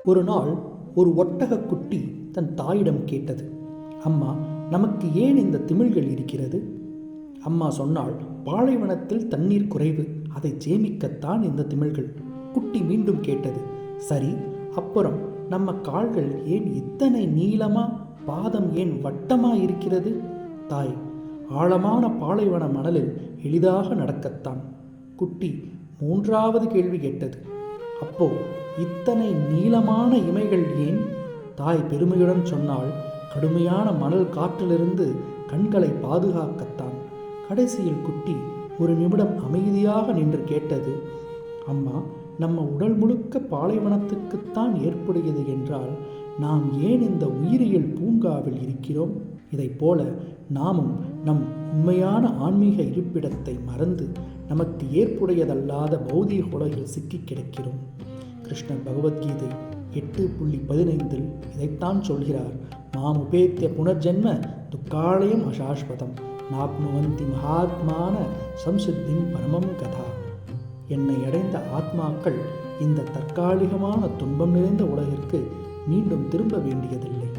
ஒரு நாள் ஒரு ஒட்டகக்குட்டி தன் தாயிடம் கேட்டது, அம்மா, நமக்கு ஏன் இந்த திமில்கள் இருக்கிறது? அம்மா சொன்னாள், பாலைவனத்தில் தண்ணீர் குறைவு, அதை சேமிக்கத்தான் இந்த திமில்கள். குட்டி மீண்டும் கேட்டது, சரி, அப்புறம் நம்ம கால்கள் ஏன் இத்தனை நீளமா, பாதம் ஏன் வட்டமா இருக்கிறது? தாய், ஆழமான பாலைவன மணலில் எளிதாக நடக்கத்தான். குட்டி மூன்றாவது கேள்வி கேட்டது, அப்போ இத்தனை நீளமான இமைகள் ஏன்? தாய் பெருமையுடன் சொன்னால், கடுமையான மணல் காற்றிலிருந்து கண்களை பாதுகாக்கத்தான். கடைசியில் குட்டி ஒரு நிமிடம் அமைதியாக நின்று கேட்டது, அம்மா, நம்ம உடல் முழுக்க பாலைவனத்துக்குத்தான் ஏற்படுகிறது என்றால் நாம் ஏன் இந்த உயிரியல் பூங்காவில் இருக்கிறோம்? இதைப் போல நாமும் நம் உண்மையான ஆன்மீக இருப்பிடத்தை மறந்து நமக்கு ஏற்புடையதல்லாத பௌதீக உலகில் சிக்கி கிடக்கிறோம். கிருஷ்ணர் பகவத்கீதை 8.15 இதைத்தான் சொல்கிறார், மாமுபேத்திய புனர்ஜென்ம துக்காலயம் அசாஸ்வதம் நாப்னுவந்தி மகாத்மான சம்சித்திம் பரமம் கதா. என்னை அடைந்த ஆத்மாக்கள் இந்த தற்காலிகமான துன்பம் நிறைந்த உலகிற்கு மீண்டும் திரும்ப வேண்டியதில்லை.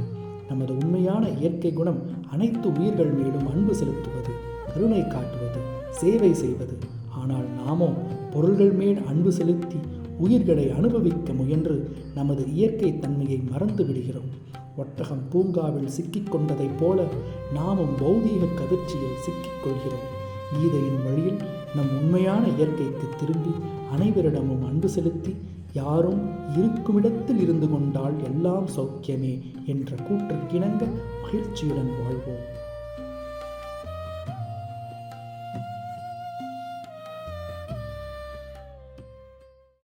நமது உண்மையான இயற்கை குணம் அனைத்து உயிர்கள் மேலும் அன்பு செலுத்துவது, கருணை காட்டுவது, சேவை செய்வது. ஆனால் நாமோ பொருள்கள் மேல் அன்பு செலுத்தி உயிர்களை அனுபவிக்க முயன்று நமது இயற்கை தன்மையை மறந்து விடுகிறோம். ஒட்டகம் பூங்காவில் சிக்கிக்கொண்டதைப் போல நாமும் பௌதீக கதிர்ச்சியில் சிக்கிக்கொள்கிறோம். கீதையின் வழியில் நம் உண்மையான இயற்கைக்கு திரும்பி அனைவரிடமும் அன்பு செலுத்தி, யாரும் இருக்குமிடத்தில் இருந்து கொண்டால் எல்லாம் சௌக்கியமே என்ற கூற்றுக்கிணங்க மகிழ்ச்சியுடன் வாழ்வோம்.